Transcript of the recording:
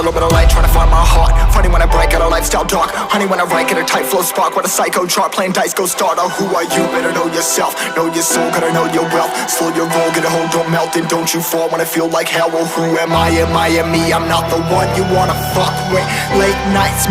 little bit of light, trying to find my heart. Funny when I break out a lifestyle dark. Honey when I write, get a tight flow spark. What a psycho chart, playing dice, go start. Oh, who are you? Better know yourself. Know your soul, gotta know your wealth. Slow your roll, get a hold, don't melt. And don't you fall when I feel like hell. Well, who am I? Am I me? I'm not the one you wanna fuck with. Late nights,